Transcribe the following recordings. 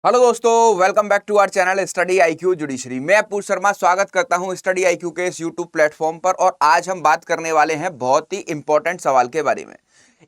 Hello दोस्तों, welcome back to our channel study IQ judiciary. मैं अपूर्व शर्मा स्वागत करता हूं स्टडी आईक्यू के इस यूट्यूब प्लेटफॉर्म पर। और आज हम बात करने वाले हैं बहुत ही इंपॉर्टेंट सवाल के बारे में।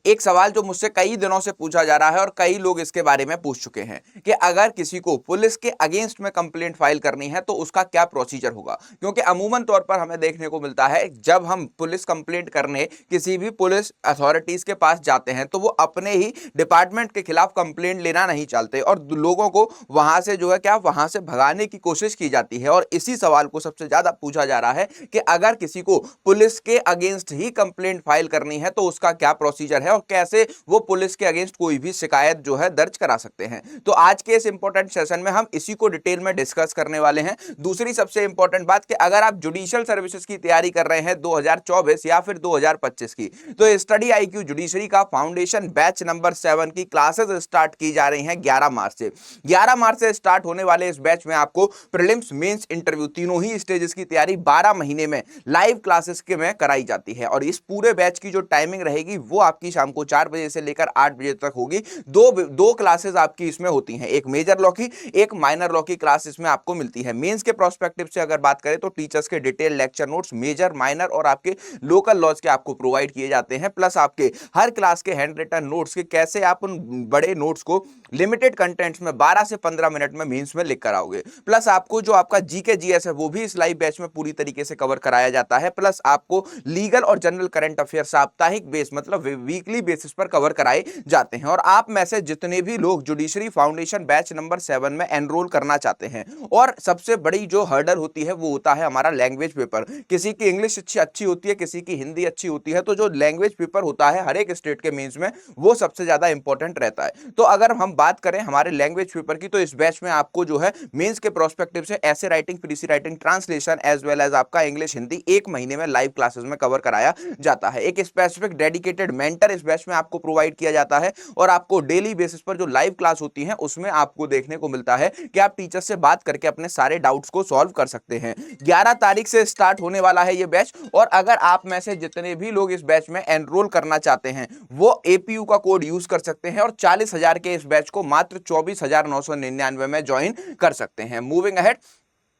एक सवाल जो मुझसे कई दिनों से पूछा जा रहा है और कई लोग इसके बारे में पूछ चुके हैं कि अगर किसी को पुलिस के अगेंस्ट में कंप्लेंट फाइल करनी है तो उसका क्या प्रोसीजर होगा। क्योंकि अमूमन तौर पर हमें देखने को मिलता है जब हम पुलिस कंप्लेंट करने किसी भी पुलिस अथॉरिटीज के पास जाते हैं तो वो अपने ही डिपार्टमेंट के खिलाफ कंप्लेंट लेना नहीं चाहते और लोगों को वहां से जो है क्या वहां से भगाने की कोशिश की जाती है। और इसी सवाल को सबसे ज्यादा पूछा जा रहा है कि अगर किसी को पुलिस के अगेंस्ट ही कंप्लेंट फाइल करनी है तो उसका क्या प्रोसीजर है और कैसे वो पुलिस के अगेंस्ट कोई भी शिकायत जो है दर्ज करा सकते हैं। तो आज के इस इंपॉर्टेंट सेशन में हम इसी को डिटेल में डिस्कस करने वाले हैं। दूसरी सबसे इंपॉर्टेंट बात कि अगर आप जुडिशियल सर्विसेज की तैयारी कर रहे हैं 2024 या फिर 2025 की, तो स्टडी आईक्यू जुडिशरी का फाउंडेशन बैच नंबर 7 की क्लासेस स्टार्ट की जा रही हैं 11 मार्च से। 11 मार्च से स्टार्ट होने वाले इस बैच में आपको प्रीलिम्स, मेंस, इंटरव्यू तीनों ही स्टेजेस की तैयारी 12 महीने में लाइव क्लासेस के में कराई जाती है। और इस पूरे बैच की जो टाइमिंग रहेगी वो आपकी शाम को 4 बजे से लेकर 8 बजे तक होगी। दो क्लासेस आपकी इसमें होती हैं, एक मेजर लॉ की, एक माइनर लॉ की क्लास इसमें आपको मिलती है। मेंस के प्रोस्पेक्टिव से अगर बात करें तो टीचर्स के detail lecture notes major, minor और आपके लोकल लॉज के आपको प्रोवाइड किए जाते हैं। प्लस आपके हर क्लास के हैंड रिटन नोट्स के कैसे आप उन बड़े नोट्स को लिमिटेड कंटेंट्स में 12 से 15 मिनट में मेंस में लिख कर आओगे। प्लस आपको जो आपका जीके जीएस है वो भी इस लाइव बैच में पूरी तरीके से कवर कराया जाता है। प्लस आपको लीगल और जनरल करंट अफेयर साप्ताहिक बेस मतलब वीकली बेसिस पर कवर कराए जाते हैं। और आप में से जितने भी लोग जुडिशरी फाउंडेशन बैच नंबर 7 में एनरोल करना चाहते हैं, और सबसे बड़ी जो हर्डल होती है वो होता है हमारा लैंग्वेज पेपर। किसी की इंग्लिश अच्छी होती है, किसी की हिंदी अच्छी होती है, तो जो लैंग्वेज पेपर होता है हर एक स्टेट के मेंस में वो सबसे ज्यादा इंपॉर्टेंट रहता है। तो अगर हम बात करें हमारे लैंग्वेज पेपर की, तो इस बैच में आपको जो है मेंस के प्रोस्पेक्टिव से ऐसे writing, precis writing, translation as well as आपका इंग्लिश, हिंदी 1 महीने में लाइव क्लासेस में कवर कराया जाता है। एक स्पेसिफिक डेडिकेटेड मेंटर इस बैच में आपको प्रोवाइड किया जाता है और आपको डेली बेसिस पर जो लाइव क्लास होती है उसमें आपको देखने को मिलता है कि आप टीचर से बात करके अपने सारे डाउट्स को सॉल्व कर सकते हैं। 11 तारीख से स्टार्ट होने वाला है ये बैच। और अगर आप में से जितने भी लोग इस बैच में एनरोल करना चाहते हैं वो एपीयू का कोड यूज कर सकते हैं और 40,000 के इस बैच को मात्र 24,999 में ज्वाइन कर सकते हैं। मूविंग अहेड,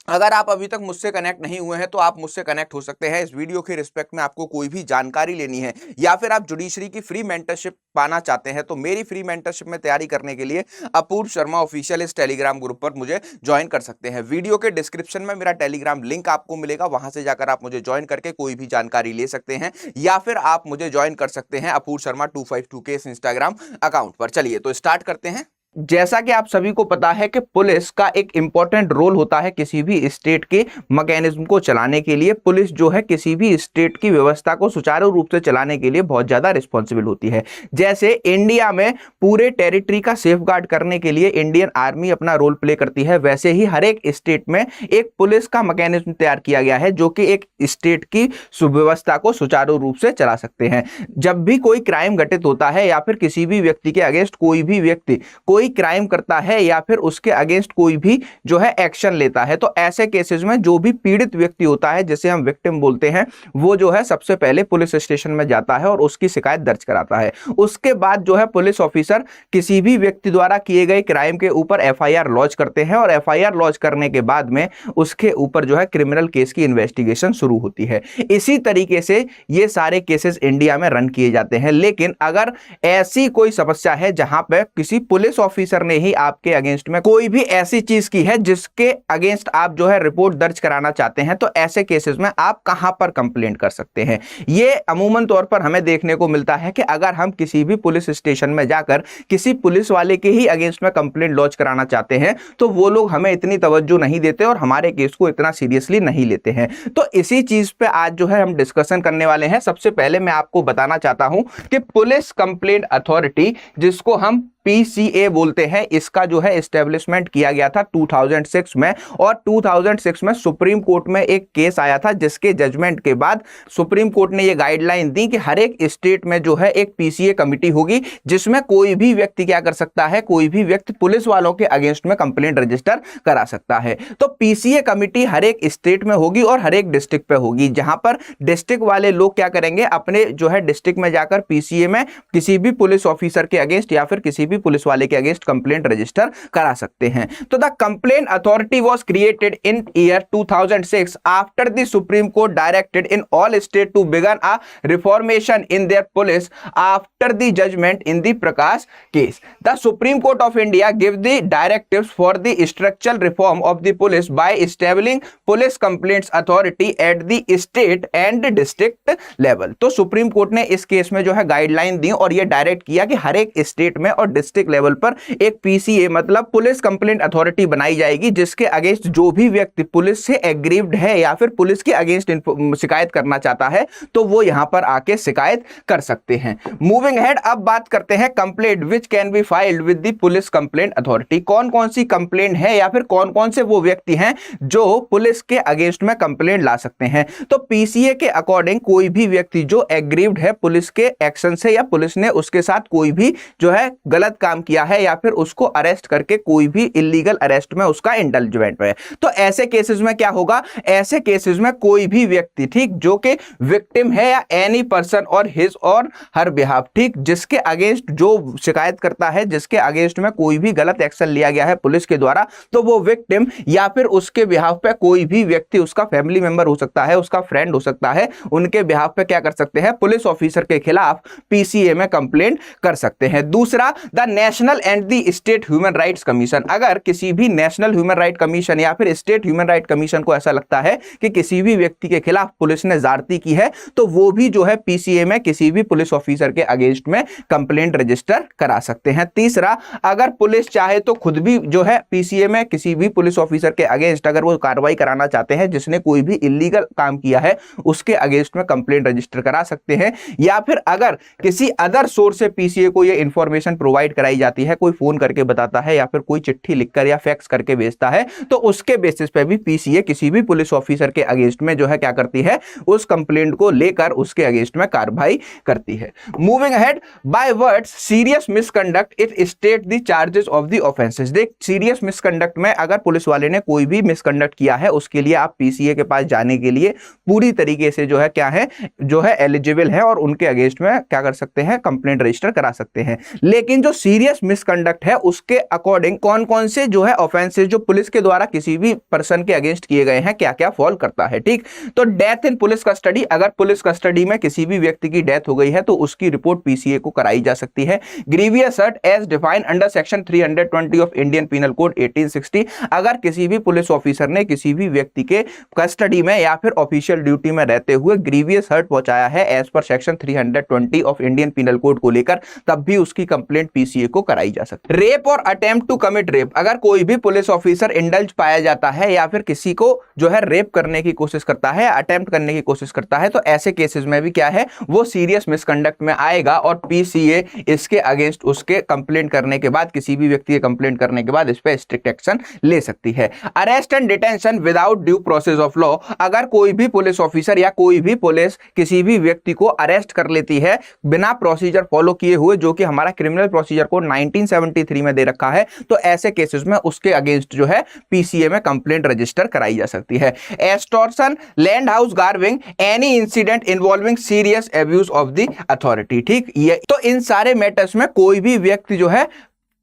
अगर आप अभी तक मुझसे कनेक्ट नहीं हुए हैं तो आप मुझसे कनेक्ट हो सकते हैं। इस वीडियो के रिस्पेक्ट में आपको कोई भी जानकारी लेनी है या फिर आप जुडिशरी की फ्री मेंटरशिप पाना चाहते हैं तो मेरी फ्री मेंटरशिप में तैयारी करने के लिए अपूर्व शर्मा ऑफिशियल इस टेलीग्राम ग्रुप पर मुझे ज्वाइन कर सकते हैं। वीडियो के डिस्क्रिप्शन में मेरा टेलीग्राम लिंक आपको मिलेगा, वहां से जाकर आप मुझे ज्वाइन करके कोई भी जानकारी ले सकते हैं या फिर आप मुझे ज्वाइन कर सकते हैं अपूर्व शर्मा 252 के इस इंस्टाग्राम अकाउंट पर। चलिए तो स्टार्ट करते हैं। जैसा कि आप सभी को पता है कि पुलिस का एक इंपॉर्टेंट रोल होता है किसी भी स्टेट के मैकेनिज्म को चलाने के लिए। पुलिस जो है किसी भी स्टेट की व्यवस्था को सुचारू रूप से चलाने के लिए बहुत ज्यादा रिस्पॉन्सिबल होती है। जैसे इंडिया में पूरे टेरिटरी का सेफगार्ड करने के लिए इंडियन आर्मी अपना रोल प्ले करती है, वैसे ही हर एक स्टेट में एक पुलिस का मैकेनिज्म तैयार किया गया है जो कि एक स्टेट की सुव्यवस्था को सुचारू रूप से चला सकते हैं। जब भी कोई क्राइम घटित होता है या फिर किसी भी व्यक्ति के अगेंस्ट कोई भी व्यक्ति कोई क्राइम करता है या फिर उसके अगेंस्ट कोई भी जो है एक्शन लेता है, तो ऐसे केसेस में जो भी पीड़ित व्यक्ति होता है जिसे हम विक्टिम बोलते हैं वो जो है सबसे पहले पुलिस स्टेशन में जाता है और उसकी शिकायत दर्ज कराता है। उसके बाद जो है पुलिस ऑफिसर किसी भी व्यक्ति द्वारा किए गए क्राइम के ऊपर एफआईआर लॉन्च करते हैं और एफआईआर लॉन्च करने के बाद में उसके ऊपर जो है क्रिमिनल केस की इन्वेस्टिगेशन शुरू होती है। इसी तरीके से ये सारे केसेस इंडिया में रन किए जाते हैं। लेकिन अगर ऐसी कोई समस्या है जहां पर किसी पुलिस ऑफिसर ने ही आपके अगेंस्ट में कोई भी ऐसी चीज की है जिसके अगेंस्ट आप जो है रिपोर्ट दर्ज कराना चाहते हैं, तो ऐसे केसेस में आप कहां पर कंप्लेंट कर सकते हैं। ये अमूमन तौर पर हमें देखने को मिलता है कि अगर हम किसी भी पुलिस स्टेशन में जाकर किसी पुलिस वाले के ही अगेंस्ट में कंप्लेंट लॉन्च कराना चाहते हैं तो वो लोग हमें इतनी तवज्जो नहीं देते और हमारे केस को इतना सीरियसली नहीं लेते हैं। तो इसी चीज पे आज जो है हम डिस्कशन करने वाले हैं। सबसे पहले मैं आपको बताना चाहता हूं कि पुलिस कंप्लेंट अथॉरिटी, जिसको हम पीसीए बोलते हैं, इसका जो है एस्टेब्लिशमेंट किया गया था 2006 में। और 2006 में सुप्रीम कोर्ट में एक केस आया था जिसके जजमेंट के बाद सुप्रीम कोर्ट ने ये गाइडलाइन दी कि हर एक स्टेट में जो है एक पीसीए कमिटी होगी जिसमें कोई भी व्यक्ति क्या कर सकता है, कोई भी व्यक्ति पुलिस वालों के अगेंस्ट में कंप्लेंट रजिस्टर करा सकता है। तो पीसीए कमिटी हर एक स्टेट में होगी और हर एक डिस्ट्रिक्ट पे होगी, जहां पर डिस्ट्रिक्ट वाले लोग क्या करेंगे, अपने जो है डिस्ट्रिक्ट में जाकर पीसीए में किसी भी पुलिस ऑफिसर के अगेंस्ट या फिर किसी भी पुलिस वाले के अगेंस्ट कंप्लेंट रजिस्टर करा सकते हैं। तो the complaint authority was created in year 2006 after the supreme court directed in all state to begin a reformation in their police after the judgment in the Prakash case. The supreme court of India give the directives for the structural reform of the police by establishing police complaints authority at the state and district level. तो supreme court ने इस case में जो है guideline दी और ये direct किया कि हर एक स्टेट में और डिस्ट्रिक्ट लेवल पर एक पीसीए मतलब पुलिस कंप्लेंट अथॉरिटी बनाई जाएगी, जिसके अगेंस्ट जो भी व्यक्ति पुलिस से एग्रीव्ड है या फिर पुलिस के अगेंस्ट शिकायत करना चाहता है तो वो यहां पर आके शिकायत कर सकते हैं। मूविंग हेड, अब बात करते हैं complaint which can be filed with the police complaint authority. कौन कौन सी कंप्लेंट है या फिर कौन कौन से वो व्यक्ति हैं जो पुलिस के अगेंस्ट में कंप्लेंट ला सकते हैं। तो पीसीए के अकॉर्डिंग कोई भी व्यक्ति जो एग्रीव्ड है पुलिस के एक्शन से या पुलिस ने उसके साथ कोई भी जो है गलत काम किया है या फिर उसको अरेस्ट करके कोई भी इलीगल अरेस्ट में उसका इंडल्जमेंट है, तो ऐसे केसेस में क्या होगा, ऐसे केसेस में कोई भी व्यक्ति ठीक जो कि विक्टिम है या एनी पर्सन और हिज और हर बिहाफ ठीक जिसके अगेंस्ट जो शिकायत करता है, जिसके अगेंस्ट में कोई भी गलत एक्शन लिया गया है पुलिस के द्वारा, तो वो विक्टिम या फिर उसके बिहाफ पे कोई भी व्यक्ति, उसका फैमिली मेंबर हो सकता है, उसका फ्रेंड हो सकता है, उनके बिहाफ पे क्या कर सकते हैं, पुलिस ऑफिसर के खिलाफ पीसीए में कंप्लेंट कर सकते हैं। दूसरा, the national and the state human rights commission. अगर किसी भी नेशनल ह्यूमन राइट कमीशन या फिर स्टेट ह्यूमन राइट कमीशन को ऐसा लगता है कि किसी भी व्यक्ति के खिलाफ पुलिस ने ज्यादती की है तो वो भी जो है पीसीए में किसी भी पुलिस ऑफिसर के अगेंस्ट में कंप्लेंट रजिस्टर करा सकते हैं। तीसरा, अगर पुलिस चाहे तो खुद भी जो है पीसीए में किसी भी पुलिस ऑफिसर के अगेंस्ट अगर वो कार्रवाई कराना चाहते हैं जिसने कोई भी इलीगल काम किया है उसके अगेंस्ट में कंप्लेंट रजिस्टर करा सकते हैं। या फिर अगर किसी अदर सोर्स से पीसीए को ये इंफॉर्मेशन प्रोवाइड कराई जाती है, कोई फोन करके बताता है या फिर कोई चिट्ठी लिखकर या फैक्स करके भेजता है, तो उसके बेसिस पे भी पीसीए किसी भी पुलिस ऑफिसर के अगेंस्ट में जो है क्या करती है, उस कंप्लेंट को लेकर उसके अगेंस्ट में कार्रवाई करती है। Moving ahead, by words serious misconduct it state the charges of the offences. देख, सीरियस मिसकंडक्ट में अगर पुलिस वाले ने कोई भी मिसकंडक्ट किया है उसके लिए आप पीसीए के पास जाने के लिए पूरी तरीके से जो है क्या है, जो है एलिजिबल है और उनके अगेंस्ट में क्या कर सकते हैं, कंप्लेंट रजिस्टर करा सकते हैं। लेकिन जो सीरियस मिसकंडक्ट है उसके अकॉर्डिंग कौन कौन से जो है ऑफेंसेस जो पुलिस के द्वारा किसी भी पर्सन के अगेंस्ट किए गए हैं क्या क्या फॉल करता है। ठीक, तो डेथ इन पुलिस कस्टडी, अगर पुलिस कस्टडी में किसी भी व्यक्ति की डेथ हो गई है तो उसकी रिपोर्ट पीसीए को कराई जा सकती है। Grievous hurt as defined under section 320 of Indian penal code 1860, अगर किसी भी पुलिस ऑफिसर ने किसी भी व्यक्ति के कस्टडी में या फिर ऑफिशियल ड्यूटी में रहते हुए ग्रीवियस हर्ट पहुंचाया है as per section 320 of Indian penal code को लेकर, तब भी उसकी कंप्लेंट पीसीए को कराई जा सकती है। रेप और अटेम्प्ट टू कमिट रेप, अगर कोई भी पुलिस ऑफिसर इंडल्ज पाया जाता है या फिर किसी को जो है रेप करने की कोशिश करता है, अटेम्प्ट करने की कोशिश करता है, तो ऐसे केसेस में भी क्या है, वो सीरियस मिसकंडक्ट में आएगा और पीसीए इसके अगेंस्ट उसके कंप्लेंट करने के बाद, किसी भी व्यक्ति के कंप्लेंट करने के बाद इस पे स्ट्रिक्ट एक्शन ले सकती है। Arrest and detention without due process of law, अगर कोई भी पुलिस ऑफिसर या कोई भी पुलिस किसी भी व्यक्ति को अरेस्ट कर लेती है बिना प्रोसीजर फॉलो किए हुए, जो कि हमारा क्रिमिनल प्रोसीजर कोड 1973 में दे रखा है, तो ऐसे केसेस में उसके अगेंस्ट जो है पीसीए में कंप्लेंट रजिस्टर कराई जा सकती है। Extortion, land house grabbing, any incident involving serious abuse of the authority. ठीक, ये तो इन सारे मैटर्स में कोई भी व्यक्ति जो है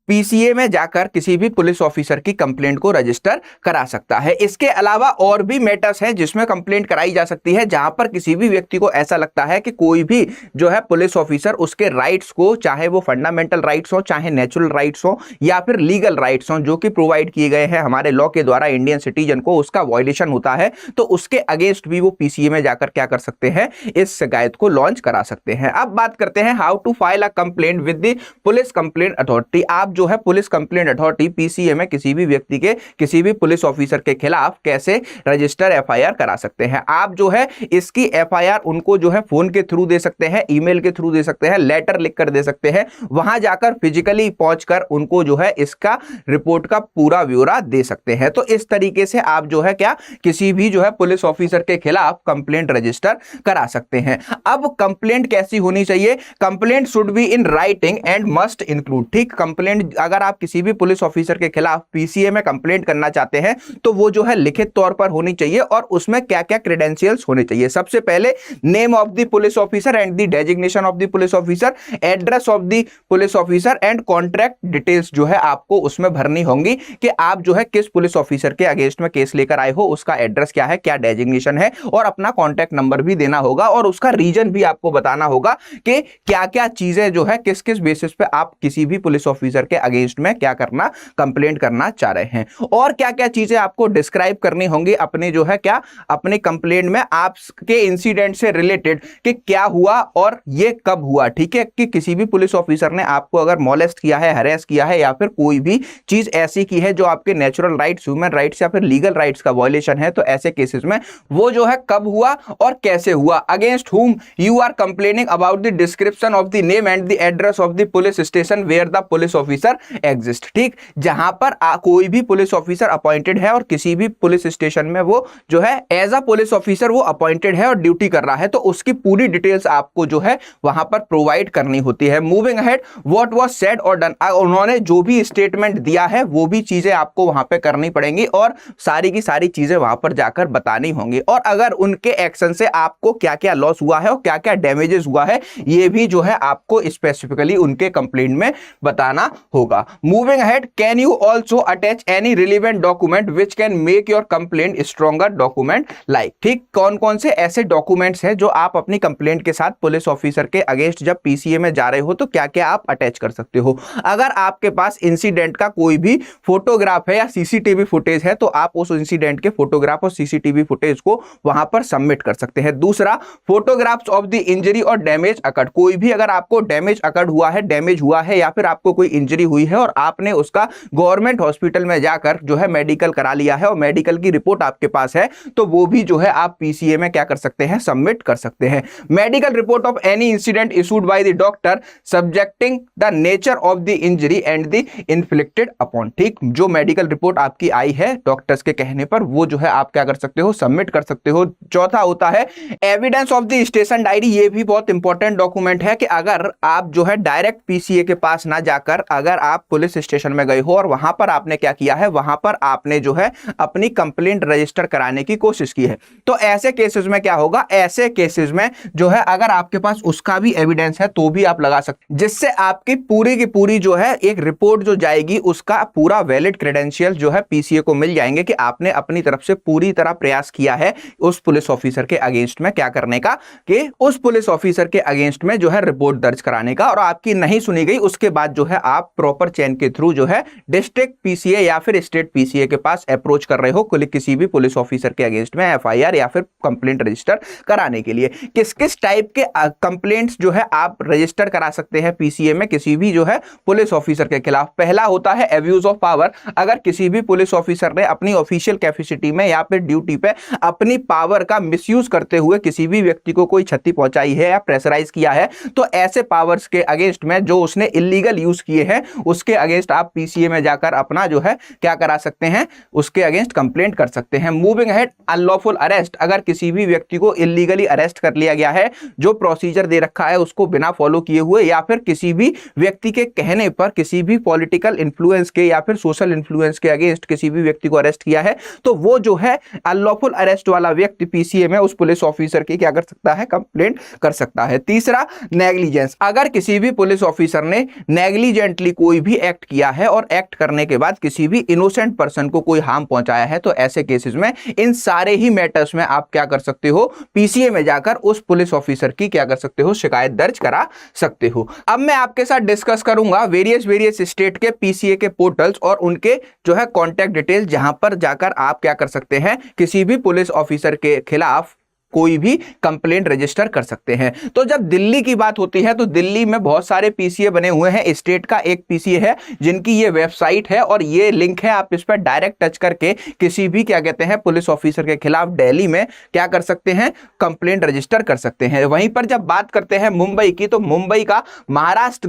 पीसीए में जाकर किसी भी पुलिस ऑफिसर की कंप्लेंट को रजिस्टर करा सकता है। इसके अलावा और भी मैटर्स हैं जिसमें कंप्लेंट कराई जा सकती है, जहां पर किसी भी व्यक्ति को ऐसा लगता है कि कोई भी जो है पुलिस ऑफिसर उसके राइट्स को, चाहे वो फंडामेंटल राइट्स हो, चाहे नेचुरल राइट्स हो या फिर लीगल राइट्स हो जो कि प्रोवाइड किए गए हैं हमारे लॉ के द्वारा इंडियन सिटीजन को, उसका वायलेशन होता है, तो उसके अगेंस्ट भी वो पीसीए में जाकर क्या कर सकते हैं, इस शिकायत को लॉन्च करा सकते हैं। अब बात करते हैं how to file a complaint with the police complaint authority. आप जो है पुलिस कंप्लेंट अथॉरिटी पीसीए में किसी भी व्यक्ति के, किसी भी पुलिस ऑफिसर के खिलाफ कैसे रजिस्टर एफआईआर करा सकते हैं। आप जो है इसकी एफआईआर उनको जो है फोन के थ्रू दे सकते हैं, ईमेल के थ्रू दे सकते हैं, लेटर लिखकर दे सकते हैं, वहां जाकर फिजिकली पहुंचकर उनको जो है इसका रिपोर्ट का पूरा ब्यौरा दे सकते हैं। तो इस तरीके से आप जो है क्या किसी भी जो है पुलिस ऑफिसर के खिलाफ कंप्लेंट रजिस्टर करा सकते हैं। अब कंप्लेंट कैसी होनी चाहिए, complaint should be in writing and must include. ठीक, कंप्लेंट अगर आप किसी भी पुलिस ऑफिसर के खिलाफ पीसीए में कंप्लेंट करना चाहते हैं तो वो जो है लिखित तौर पर होनी चाहिए और उसमें क्या क्या क्रेडेंशियल्स होने चाहिए। सबसे पहले name of the police officer and the designation of the police officer, address of the police officer and contract details जो है आपको उसमें भरनी होंगी कि आप जो है किस पुलिस ऑफिसर के अगेंस्ट में केस लेकर आए हो, उसका एड्रेस क्या है, क्या डेजिग्नेशन है, और अपना कॉन्टैक्ट नंबर भी देना होगा और उसका रीजन भी आपको बताना होगा कि क्या क्या चीजें जो है किस किस बेसिस पे आप किसी भी पुलिस ऑफिसर के अगेंस्ट में क्या करना, कंप्लेंट करना चाह रहे हैं, और क्या क्या चीजें आपको डिस्क्राइब करनी होंगी अपने जो है क्या अपने कंप्लेंट में आपके इंसिडेंट से रिलेटेड कि क्या हुआ और ये कब हुआ। ठीक है, कि किसी भी पुलिस ऑफिसर ने आपको अगर मॉलेस्ट किया है, हरेस किया है या फिर कोई भी चीज ऐसी की है जो आपके नेचुरल राइट्स, ह्यूमन राइट्स या फिर लीगल राइट्स का वायलेशन है, तो ऐसे केसेस में वो जो है कब हुआ और कैसे हुआ। Against whom you are complaining about the description of the name and the address of the police station where the police officer exists। ठीक, जहां पर कोई भी पुलिस ऑफिसर अपॉइंटेड है और किसी भी पुलिस स्टेशन में वो जो है एज अ पुलिस ऑफिसर वो अपॉइंटेड है और ड्यूटी कर रहा है, तो उसकी पूरी डिटेल्स आपको जो है वहां पर प्रोवाइड करनी होती है। Moving ahead, what was said और डन, उन्होंने जो भी स्टेटमेंट दिया है वो भी चीजें आपको वहां पे करनी पड़ेंगी और सारी की सारी चीजें वहां पर जाकर बतानी होंगी, और अगर उनके एक्शन से आपको क्या क्या लॉस हुआ है और क्या क्या डैमेजेस हुआ है ये भी जो है आपको स्पेसिफिकली उनके कंप्लेंट में बताना होगा। Moving ahead, can you also attach any relevant document which can make your complaint stronger document like. ठीक, कौन कौन से ऐसे डॉक्यूमेंट्स हैं जो आप अपनी कंप्लेंट के साथ पुलिस ऑफिसर के अगेंस्ट जब पीसीए में जा रहे हो तो क्या क्या आप अटैच कर सकते हो। अगर आपके पास इंसिडेंट का कोई भी फोटोग्राफ है या सीसीटीवी फुटेज है तो आप उस इंसिडेंट के फोटोग्राफ और सीसीटीवी फुटेज को वहां पर सबमिट कर सकते हैं। दूसरा, फोटोग्राफ्स ऑफ द इंजरी और डैमेज अकर्ड, कोई भी अगर आपको डैमेज अकर्ड हुआ है, डैमेज हुआ है या फिर आपको कोई इंजरी हुई है और आपने उसका गवर्नमेंट हॉस्पिटल में जाकर जो है मेडिकल करा लिया है और मेडिकल की रिपोर्ट आपके पास है तो वो भी जो है आप पीसीए में क्या कर सकते हैं, सबमिट कर सकते हैं। Medical report of any incident issued by the doctor subjecting the nature of the injury and the inflicted upon. ठीक, जो मेडिकल रिपोर्ट आपकी आई है डॉक्टर्स के कहने पर वो जो है आप क्या कर सकते हो, सबमिट कर सकते हो। चौथा होता है evidence of the station diary, ये भी बहुत इंपॉर्टेंट डॉक्यूमेंट है कि अगर आप जो है डायरेक्ट पीसीए के पास ना जाकर अगर आप पुलिस स्टेशन में गए हो और वहां पर आपने क्या किया है, वहां पर आपने जो है अपनी कंप्लेंट रजिस्टर कराने की कोशिश की है, तो ऐसे केसेस में क्या होगा, ऐसे केसेस में जो है अगर आपके पास उसका भी एविडेंस है तो भी आप लगा सकते, जिससे आपकी पूरी की पूरी जो है एक रिपोर्ट जो जाएगी उसका पूरा वैलिड क्रेडेंशियल जो है पीसीए को मिल जाएंगे कि आपने अपनी तरफ से पूरी तरह प्रयास किया है उस पुलिस ऑफिसर के अगेंस्ट में क्या करने का, कि उस पुलिस ऑफिसर के अगेंस्ट में जो है रिपोर्ट दर्ज कराने का, और आपकी नहीं सुनी गई उसके बाद जो है आप प्रॉपर चेन के थ्रू जो है डिस्ट्रिक्ट पीसीए या फिर स्टेट पीसीए के पास अप्रोच कर रहे हो किसी भी पुलिस ऑफिसर के अगेंस्ट में एफआईआर या फिर कंप्लेंट रजिस्टर कराने के लिए। किस किस टाइप के कंप्लेंट्स जो है आप रजिस्टर करा सकते हैं पीसीए में किसी भी जो है पुलिस ऑफिसर के खिलाफ। पहला होता है एब्यूज ऑफ पावर, अगर किसी भी पुलिस ऑफिसर ने अपनी ऑफिशियल कैपेसिटी में या फिर ड्यूटी पे अपनी पावर का मिसयूज करते हुए किसी भी व्यक्ति को कोई क्षति पहुंचाई है या प्रेशराइज किया है तो ऐसे पावर्स के अगेंस्ट में जो उसने इलीगल यूज किए हैं उसके अगेंस्ट आप पीसीए में जाकर अपना जो है क्या करा सकते हैं, उसके अगेंस्ट कंप्लेंट कर सकते हैं। मूविंग अहेड, अनलॉफुल अरेस्ट, अगर किसी भी व्यक्ति को इलीगली अरेस्ट कर लिया गया है, जो प्रोसीजर दे रखा है उसको बिना फॉलो किए हुए या फिर किसी भी व्यक्ति के कहने पर किसी भी पॉलिटिकल इन्फ्लुएंस के या फिर सोशल इन्फ्लुएंस के अगेंस्ट किसी भी व्यक्ति को अरेस्ट किया है तो वो जो है अनलॉफुल अरेस्ट वाला व्यक्ति पीसीए में उस पुलिस ऑफिसर की क्या कर सकता है, कंप्लेंट कर सकता है। तीसरा, नेग्लिजेंस, अगर किसी भी पुलिस ऑफिसर ने नेग्लिजेंटली कोई भी एक्ट किया है और एक्ट करने के बाद किसी भी इनोसेंट पर्सन को कोई हार्म पहुंचाया है तो ऐसे केसेस में इन सारे ही मैटर्स में आप क्या कर सकते हो, पीसीए में जाकर उस पुलिस ऑफिसर की क्या कर सकते हो, शिकायत दर्ज करा सकते हो। अब मैं आपके साथ डिस्कस करूंगा वेरियस स्टेट के पीसीए के पोर्टल्स और उनके जो है कॉन्टैक्ट डिटेल जहां पर जाकर आप क्या कर सकते हैं, किसी भी पुलिस ऑफिसर के खिलाफ कोई भी कंप्लेंट रजिस्टर कर सकते हैं। तो जब दिल्ली की बात होती है तो दिल्ली में बहुत सारे पीसीए बने हुए हैं। स्टेट का एक पीसीए है जिनकी ये वेबसाइट है और ये लिंक है, आप इस पर डायरेक्ट टच करके किसी भी क्या कहते हैं पुलिस ऑफिसर के खिलाफ दिल्ली में क्या कर सकते हैं, कंप्लेंट रजिस्टर कर सकते हैं। वहीं पर जब बात करते हैं मुंबई की तो मुंबई का महाराष्ट्र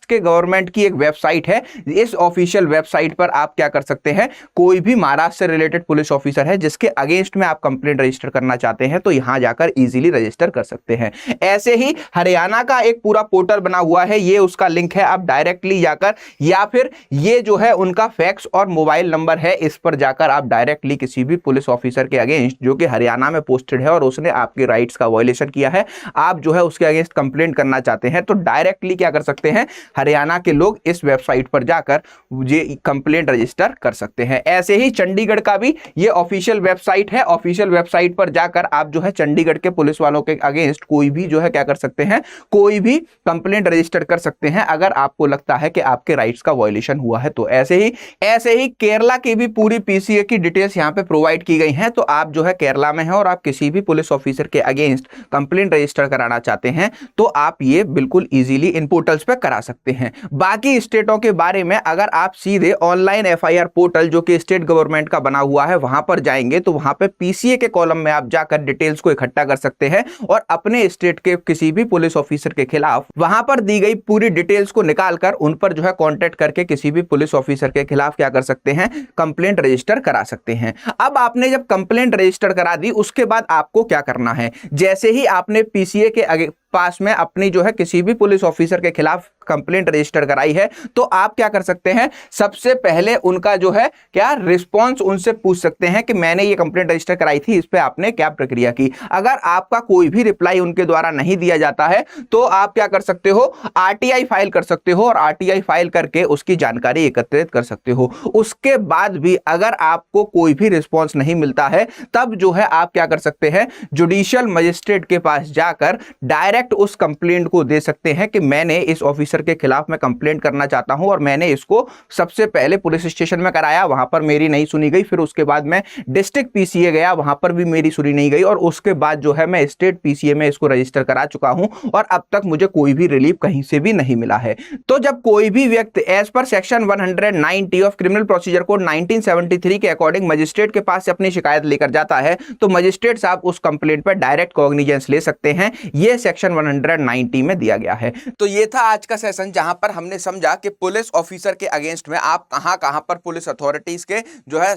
के गवर्नमेंट की एक वेबसाइट है। इस ऑफिशियल वेबसाइट पर आप क्या कर सकते हैं, कोई भी महाराष्ट्र से रिलेटेड पुलिस ऑफिसर है जिसके अगेंस्ट में आप कंप्लेंट रजिस्टर करना करना चाहते हैं तो यहां जाकर इजीली रजिस्टर कर सकते हैं। ऐसे ही हरियाणा का एक पूरा पोर्टल बना हुआ है, ये उसका लिंक है, आप डायरेक्टली जाकर या फिर ये जो है उनका फैक्स और मोबाइल नंबर है, इस पर जाकर आप डायरेक्टली किसी भी पुलिस ऑफिसर के अगेंस्ट जो कि हरियाणा में पोस्टेड है और उसने आपके राइट्स का वायलेशन किया है, आप जो है उसके अगेंस्ट कंप्लेंट करना चाहते हैं तो डायरेक्टली क्या कर सकते हैं, हरियाणा के लोग इस वेबसाइट पर जाकर ये कंप्लेंट रजिस्टर कर सकते हैं। ऐसे ही चंडीगढ़ का भी ये ऑफिशियल वेबसाइट है, ऑफिशियल वेबसाइट पर जाकर आप जो है चंडीगढ़ के पुलिस वालों के अगेंस्ट कोई भी जो है क्या कर सकते हैं, कोई भी कंप्लेंट रजिस्टर कर सकते हैं अगर आपको लगता है कि आपके राइट्स का वायलेशन हुआ है। तो ऐसे ही केरला की भी पूरी पीसीए की डिटेल्स यहां पे प्रोवाइड की गई हैं। तो आप जो है केरला में है और आप किसी भी पुलिस ऑफिसर के अगेंस्ट कंप्लेंट रजिस्टर कराना चाहते हैं तो आप ये बिल्कुल इजीली इन पोर्टल्स पे करा सकते हैं। बाकी स्टेटों के बारे में अगर आप सीधे ऑनलाइन एफआईआर पोर्टल जो कि स्टेट गवर्नमेंट का बना हुआ है वहां पर जाएंगे तो वहां पे पीसीए के कॉलम में आप जाकर डिटेल्स को इकट्ठा कर सकते हैं और अपने स्टेट के किसी भी पुलिस ऑफिसर के खिलाफ वहां पर दी गई पूरी डिटेल्स को निकालकर उन पर जो है कांटेक्ट करके किसी भी पुलिस ऑफिसर के खिलाफ क्या कर सकते हैं, कंप्लेंट रजिस्टर करा सकते हैं। अब आपने जब कंप्लेंट रजिस्टर करा दी उसके बाद आपको क्या करना है, जैसे ही आपने पीसीए के पास में अपनी जो है किसी भी पुलिस ऑफिसर के खिलाफ कंप्लेंट रजिस्टर कराई है तो आप क्या कर सकते हैं, सबसे पहले उनका जो है क्या रिस्पांस उनसे पूछ सकते हैं कि मैंने ये कंप्लेंट रजिस्टर कराई थी, इस पे आपने क्या प्रक्रिया की। अगर आपका कोई भी रिप्लाई उनके द्वारा नहीं दिया जाता है तो आप क्या कर सकते हो, आरटीआई फाइल कर सकते हो और आरटीआई फाइल करके उसकी जानकारी एकत्रित कर सकते हो। उसके बाद भी अगर आपको कोई भी रिस्पांस नहीं मिलता है तब जो है आप क्या कर सकते हैं, जुडिशियल मजिस्ट्रेट के पास जाकर डायरेक्ट उस कंप्लेंट को दे सकते हैं कि मैंने इस ऑफिसर के खिलाफ मैं कंप्लेंट करना चाहता हूं और मैंने इसको सबसे पहले पुलिस स्टेशन में कराया, वहां पर मेरी नहीं सुनी गई, फिर उसके बाद मैं डिस्ट्रिक्ट पीसीए गया, वहां पर भी मेरी सुनी नहीं गई और उसके बाद जो है मैं स्टेट पीसीए में इसको रजिस्टर करा चुका हूं और अब तक मुझे कोई भी रिलीफ कहीं से भी नहीं मिला है। तो जब कोई भी व्यक्ति as per section 190 of criminal procedure code 1973 के अकॉर्डिंग मजिस्ट्रेट के पास से अपनी शिकायत लेकर जाता है तो मजिस्ट्रेट साहब उस कंप्लेंट पर डायरेक्ट कॉग्निजेंस ले सकते हैं। यह सेक्शन 190 में दिया गया है। तो ये था आज का सेशन जहां पर हमने समझा कि पुलिस ऑफिसर के अगेंस्ट में आप कहां पर पुलिस अथॉरिटीज के जो है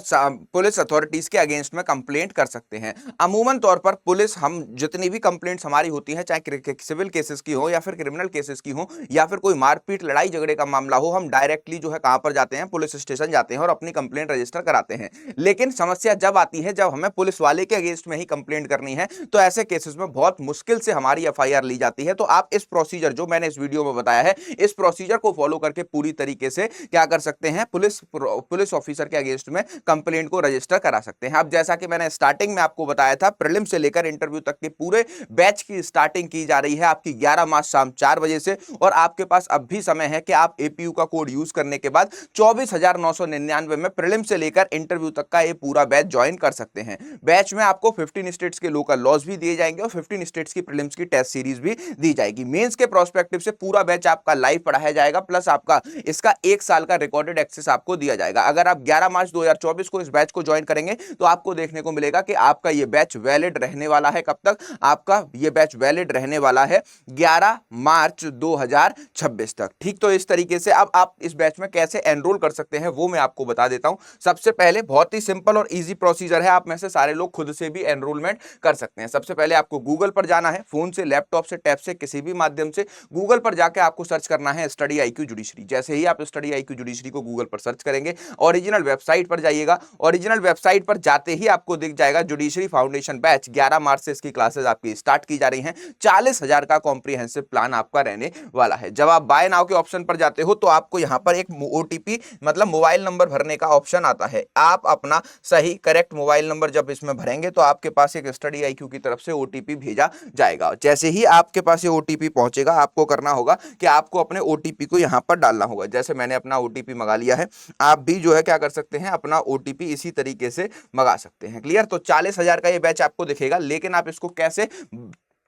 पुलिस अथॉरिटीज के अगेंस्ट में कंप्लेंट कर सकते हैं। अमूमन तौर पर पुलिस हम जितनी भी कंप्लेंट्स हमारी होती है, चाहे सिविल केसेस की हो या फिर क्रिमिनल केसेस की हो या फिर कोई मारपीट लड़ाई झगड़े का मामला हो, हम डायरेक्टली जो है कहां पर जाते हैं, पुलिस स्टेशन जाते हैं और अपनी कंप्लेंट रजिस्टर कराते हैं। लेकिन समस्या जब आती है जब हमें पुलिस वाले के अगेंस्ट में ही कंप्लेंट करनी है तो ऐसे केसेस में बहुत मुश्किल से हमारी एफआईआर ली जाती है। तो आप इस प्रोसीजर जो मैंने इस वीडियो में बताया है, इस प्रोसीजर को फॉलो करके पूरी तरीके से क्या कर सकते हैं, पुलिस ऑफिसर के अगेंस्ट में कंप्लेंट को रजिस्टर करा सकते हैं। अब जैसा कि मैंने स्टार्टिंग में आपको बताया था, प्रीलिम से लेकर इंटरव्यू तक के पूरे बैच की स्टार्टिंग की जा रही है आपकी 11 मार्च शाम 4 बजे से और आपके पास अब भी समय है कि आप एपीयू का कोड यूज करने के बाद 24,999 में प्रीलिम से लेकर इंटरव्यू तक का ये पूरा बैच ज्वाइन कर सकते हैं। बैच में आपको 15 स्टेट्स के लोकल लॉज भी दिए जाएंगे और 15 स्टेट्स की प्रीलिम्स की टेस्ट सीरीज भी दी जाएगी। मेंस के प्रोस्पेक्टिव से पूरा बैच आपका लाइव पढ़ाया जाएगा, प्लस आपका इसका 1 साल का रिकॉर्डेड एक्सेस आपको दिया जाएगा। अगर आप 11 मार्च 2024 को इस बैच को ज्वाइन करेंगे तो आपको देखने को मिलेगा कि आपका ये बैच वैलिड रहने वाला है। कब तक आपका ये बैच वैलिड रहने वाला है? 11 मार्च 2026 तक। ठीक, तो इस तरीके से अब आप इस बैच में कैसे एनरोल कर सकते हैं वो मैं आपको बता देता हूं। सबसे पहले बहुत ही सिंपल और इजी प्रोसीजर है, आप में से सारे लोग खुद से भी एनरोलमेंट कर सकते हैं। सबसे पहले आपको गूगल पर जाना है, फोन से, लैपटॉप से, टैब से, किसी भी माध्यम से गूगल पर जाके आपको सर्च करना है स्टडी आईक्यू जुडिशरी। जैसे ही आप स्टडी आईक्यू जुडिशरी को गूगल पर सर्च करेंगे, ओरिजिनल वेबसाइट पर जाइएगा। ओरिजिनल वेबसाइट पर जाते ही आपको दिख जाएगा जुडिशरी फाउंडेशन बैच 11 मार्च से इसकी क्लासेस आपकी स्टार्ट की जा रही हैं। 40,000 का कॉम्प्रिहेंसिव प्लान आपका रहने वाला है। जब आप बाय नाउ के ऑप्शन पर जाते हो तो आपको यहां पर एक ओटीपी मतलब मोबाइल नंबर भरने का ऑप्शन आता है। आप अपना सही करेक्ट मोबाइल नंबर जब इसमें भरेंगे तो आपके पास एक स्टडी आईक्यू की तरफ से ओटीपी भेजा जाएगा। जैसे ही आपके पास ये ओटीपी पहुंचेगा, आपको करना होगा कि आपको अपने ओटीपी को यहां पर डालना होगा। जैसे मैंने अपना ओटीपी मंगा लिया है, आप भी जो है क्या कर सकते हैं, अपना ओटीपी इसी तरीके से मंगा सकते हैं। क्लियर? तो 40,000 का ये बैच आपको दिखेगा, लेकिन आप इसको कैसे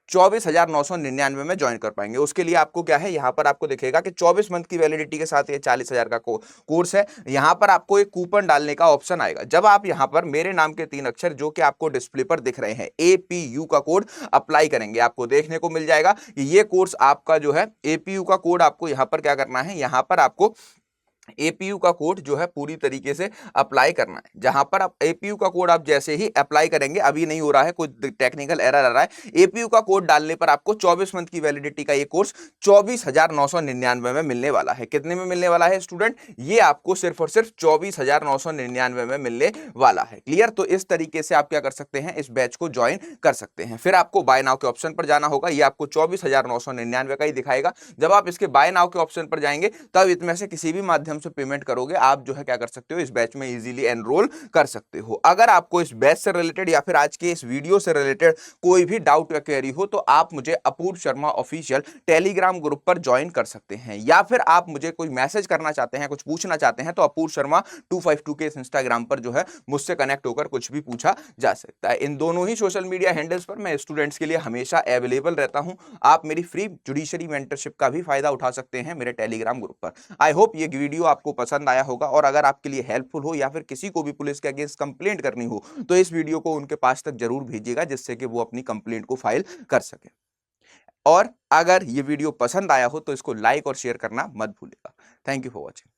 24,999 में ज्वाइन कर पाएंगे? उसके लिए आपको क्या है, यहां पर आपको दिखेगा कि 24 मंथ की वैलिडिटी के साथ ये 40,000 का कोर्स है। यहां पर आपको एक कूपन डालने का ऑप्शन आएगा। जब आप यहां पर मेरे नाम के 3 अक्षर जो कि आपको डिस्प्ले पर दिख रहे हैं एपीयू का कोड अप्लाई करेंगे, आपको देखने को मिल जाएगा कि ये कोर्स आपका जो है एपीयू का कोड आपको यहां पर क्या करना है, यहां पर आपको एपीयू का कोड जो है पूरी तरीके से अप्लाई करना है। जहां पर आप एपीयू का कोड आप जैसे ही अप्लाई करेंगे, अभी नहीं हो रहा है, कोई टेक्निकल एरर आ रहा है, एपीयू का कोड डालने पर आपको 24 मंथ की वैलिडिटी का ये कोर्स 24,999 में मिलने वाला है। कितने में मिलने वाला है स्टूडेंट? ये आपको सिर्फ और सिर्फ 24,999 में मिलने वाला है। क्लियर? तो इस तरीके से आप क्या कर सकते हैं, इस बैच को ज्वाइन कर सकते हैं। फिर आपको बाय नाउ के ऑप्शन पर जाना होगा, ये आपको 24,999 का ही दिखाएगा। जब आप इसके बाय नाउ के ऑप्शन पर जाएंगे तब इसमें से किसी भी माध्यम से पेमेंट करोगे, आप जो है क्या कर सकते हो, इस बैच में इजीली एनरोल कर सकते हो। अगर आपको इस बैच से रिलेटेड या फिर आज के इस वीडियो से रिलेटेड कोई भी डाउट या क्वेरी हो तो आप मुझे अपूर्व शर्मा ऑफिशियल टेलीग्राम ग्रुप पर ज्वाइन कर सकते हैं, या फिर आप मुझे कोई मैसेज करना चाहते हैं, कुछ पूछना चाहते हैं तो अपूर्व शर्मा 252 के इस इंस्टाग्राम पर जो है मुझसे कनेक्ट होकर कुछ भी पूछा जा सकता है। इन दोनों ही सोशल मीडिया हैंडल्स पर मैं स्टूडेंट्स के लिए हमेशा अवेलेबल रहता हूं। आप मेरी फ्री जुडिशरी मेंटरशिप का भी फायदा उठा सकते हैं मेरे टेलीग्राम ग्रुप पर। आई होप ये वीडियो आपको पसंद आया होगा, और अगर आपके लिए हेल्पफुल हो या फिर किसी को भी पुलिस के अगेंस्ट कंप्लेंट करनी हो तो इस वीडियो को उनके पास तक जरूर भेजिएगा, जिससे कि वो अपनी कंप्लेंट को फाइल कर सके। और अगर ये वीडियो पसंद आया हो तो इसको लाइक और शेयर करना मत भूलिएगा। Thank you for watching.